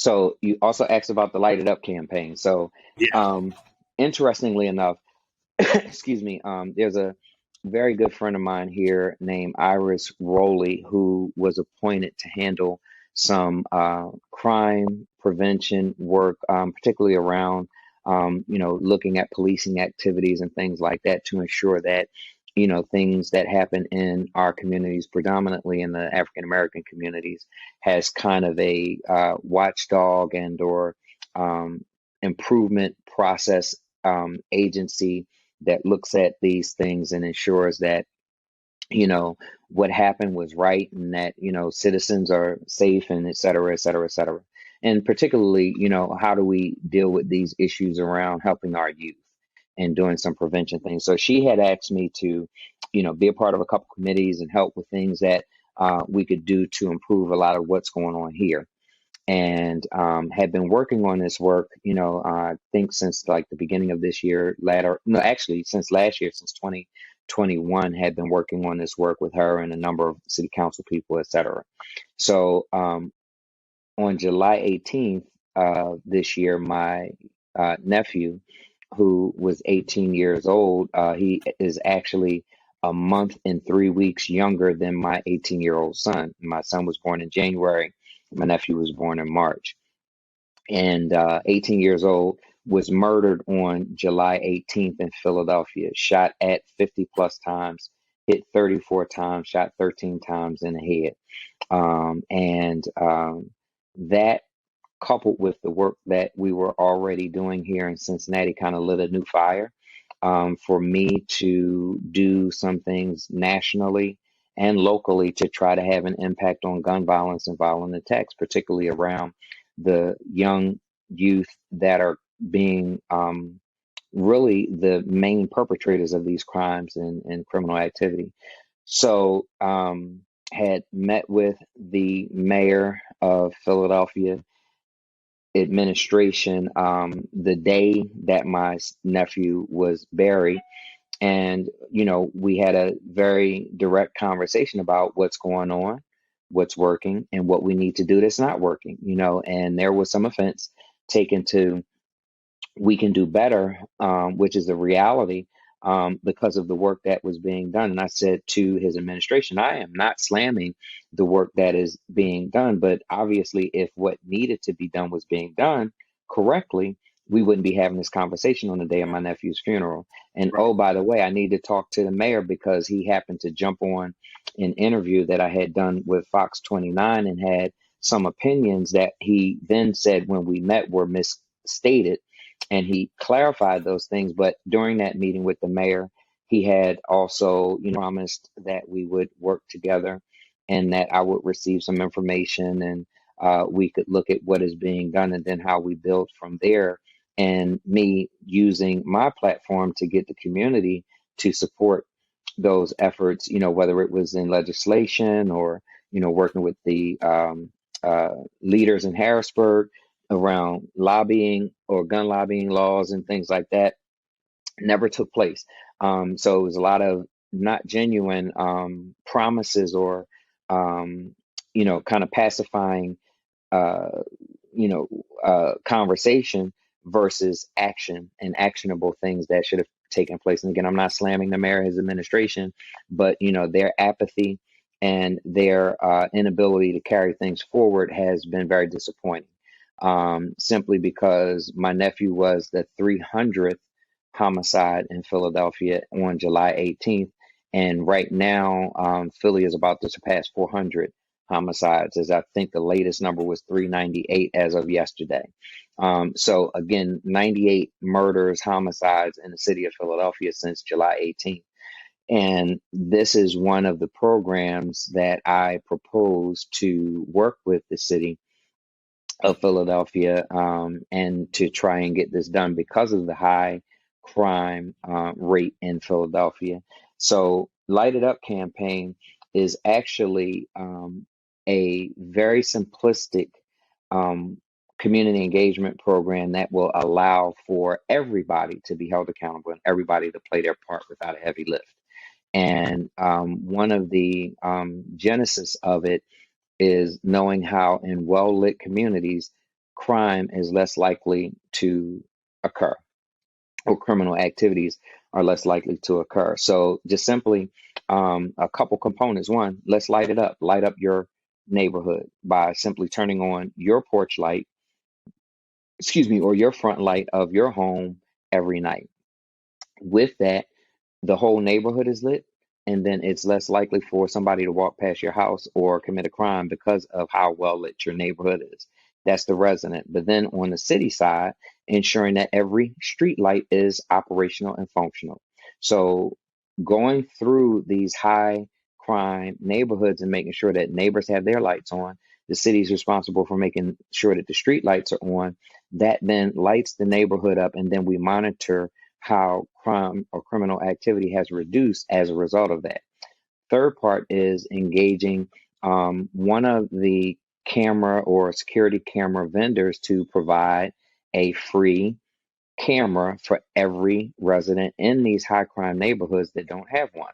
So you also asked about the Light It Up campaign. So Yeah. um, interestingly enough, excuse me, there's a very good friend of mine here named Iris Rowley who was appointed to handle some crime prevention work, particularly around, looking at policing activities and things like that to ensure that, things that happen in our communities, predominantly in the African American communities, has kind of a watchdog and or improvement process agency that looks at these things and ensures that what happened was right and that citizens are safe and et cetera, et cetera, et cetera. And particularly, how do we deal with these issues around helping our youth and doing some prevention things. So she had asked me to be a part of a couple committees and help with things that we could do to improve a lot of what's going on here, and had been working on this work, I think since like the beginning of this year, latter, no, actually since last year, since 2021, had been working on this work with her and a number of city council people, et cetera. So on July 18th this year, my nephew, who was 18 years old, he is actually a month and 3 weeks younger than my 18-year-old son. My son was born in January. My nephew was born in March. And 18 years old, was murdered on July 18th in Philadelphia, shot at 50 plus times, hit 34 times, shot 13 times in the head. And that, coupled with the work that we were already doing here in Cincinnati, kind of lit a new fire for me to do some things nationally and locally to try to have an impact on gun violence and violent attacks, particularly around the young youth that are being really the main perpetrators of these crimes and criminal activity. So, had met with the mayor of Philadelphia administration the day that my nephew was buried. And, we had a very direct conversation about what's going on, what's working, and what we need to do that's not working, and there was some offense taken to we can do better, which is a reality because of the work that was being done. And I said to his administration, I am not slamming the work that is being done, but obviously, if what needed to be done was being done correctly, we wouldn't be having this conversation on the day of my nephew's funeral. And Right. oh, by the way, I need to talk to the mayor because he happened to jump on an interview that I had done with Fox 29 and had some opinions that he then said when we met were misstated, and he clarified those things. But during that meeting with the mayor, he had also, promised that we would work together and that I would receive some information and we could look at what is being done and then how we build from there. And me using my platform to get the community to support those efforts, whether it was in legislation or, working with the leaders in Harrisburg around lobbying or gun lobbying laws and things like that, never took place. So it was a lot of not genuine promises or, kind of pacifying, uh, conversation versus action and actionable things that should have taken place. And again, I'm not slamming the mayor, his administration, but their apathy and their inability to carry things forward has been very disappointing. Simply because my nephew was the 300th homicide in Philadelphia on July 18th. And right now, Philly is about to surpass 400 homicides, as I think the latest number was 398 as of yesterday. So again, 98 murders, homicides in the city of Philadelphia since July 18th. And this is one of the programs that I propose to work with the city of Philadelphia, and to try and get this done because of the high crime rate in Philadelphia. So, Light It Up campaign is actually a very simplistic um, community engagement program that will allow for everybody to be held accountable and everybody to play their part without a heavy lift. And one of the genesis of it is knowing how in well lit communities crime is less likely to occur, or criminal activities are less likely to occur. So just simply a couple components. One, let's light it up. Light up your neighborhood by simply turning on your porch light, or your front light of your home every night. With that, the whole neighborhood is lit, and then it's less likely for somebody to walk past your house or commit a crime because of how well lit your neighborhood is. That's the resident. But then on the city side, ensuring that every street light is operational and functional. So going through these high crime neighborhoods and making sure that neighbors have their lights on, the city's responsible for making sure that the street lights are on. That then lights the neighborhood up, and then we monitor how crime or criminal activity has reduced as a result of that. Third part is engaging one of the camera or security camera vendors to provide a free camera for every resident in these high crime neighborhoods that don't have one.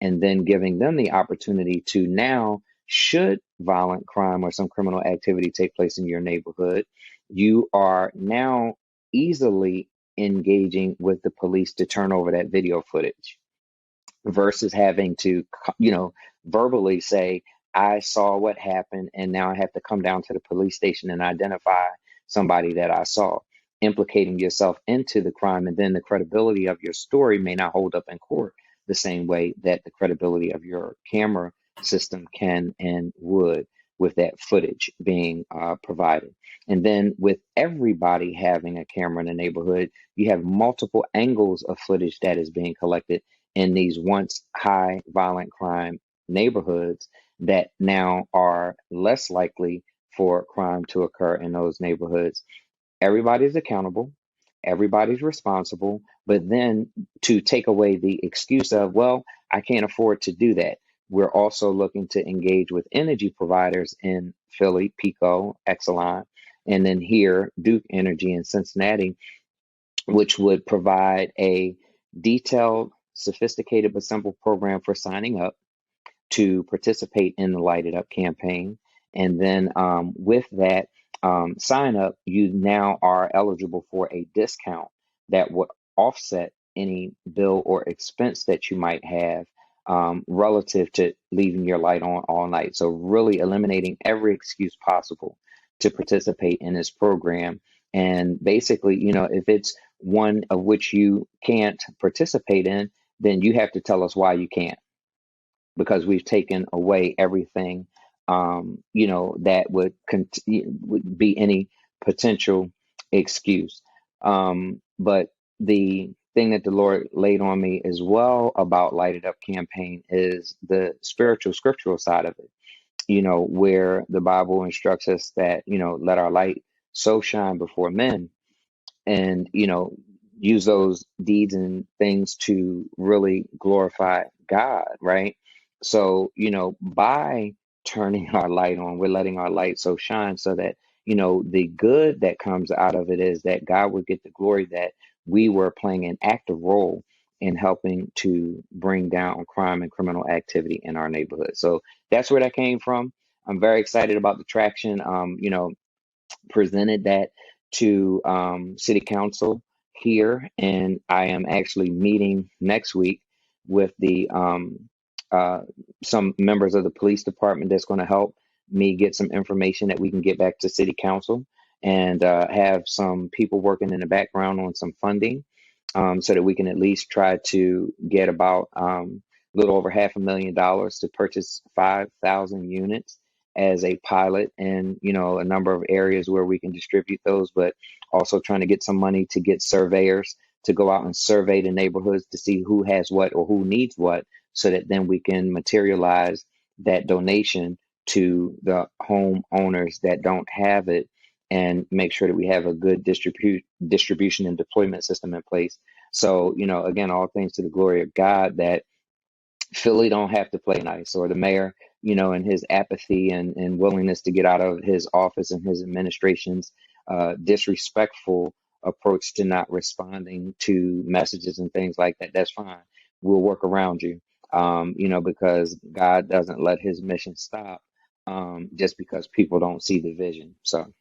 And then giving them the opportunity to now, should violent crime or some criminal activity take place in your neighborhood, you are now easily engaging with the police to turn over that video footage versus having to, verbally say, I saw what happened, and now I have to come down to the police station and identify somebody that I saw, implicating yourself into the crime. And then the credibility of your story may not hold up in court the same way that the credibility of your camera system can and would, with that footage being provided. And then with everybody having a camera in the neighborhood, you have multiple angles of footage that is being collected in these once high violent crime neighborhoods that now are less likely for crime to occur in those neighborhoods. Everybody's accountable, everybody's responsible, but then to take away the excuse of, well, I can't afford to do that. We're also looking to engage with energy providers in Philly, Pico, Exelon, and then here, Duke Energy in Cincinnati, which would provide a detailed, sophisticated, but simple program for signing up to participate in the Light It Up campaign. And then with that sign up, you now are eligible for a discount that would offset any bill or expense that you might have relative to leaving your light on all night. So, really eliminating every excuse possible to participate in this program. And basically, if it's one of which you can't participate in, then you have to tell us why you can't, because we've taken away everything, that would be any potential excuse. But the thing that the Lord laid on me as well about Light It Up campaign is the spiritual, scriptural side of it, where the Bible instructs us that, let our light so shine before men, and use those deeds and things to really glorify God, right? So by turning our light on, we're letting our light so shine so that the good that comes out of it is that God would get the glory, that we were playing an active role in helping to bring down crime and criminal activity in our neighborhood. So that's where that came from. I'm very excited about the traction. Presented that to City Council here, and I am actually meeting next week with the uh, some members of the police department that's going to help me get some information that we can get back to City Council, and have some people working in the background on some funding, so that we can at least try to get about a little over $500,000 to purchase 5,000 units as a pilot, and a number of areas where we can distribute those, but also trying to get some money to get surveyors to go out and survey the neighborhoods to see who has what or who needs what, so that then we can materialize that donation to the homeowners that don't have it, and make sure that we have a good distribution and deployment system in place. So, again, all things to the glory of God, that Philly don't have to play nice, or the mayor, and his apathy and willingness to get out of his office and his administration's disrespectful approach to not responding to messages and things like that. That's fine. We'll work around you, because God doesn't let his mission stop just because people don't see the vision. So.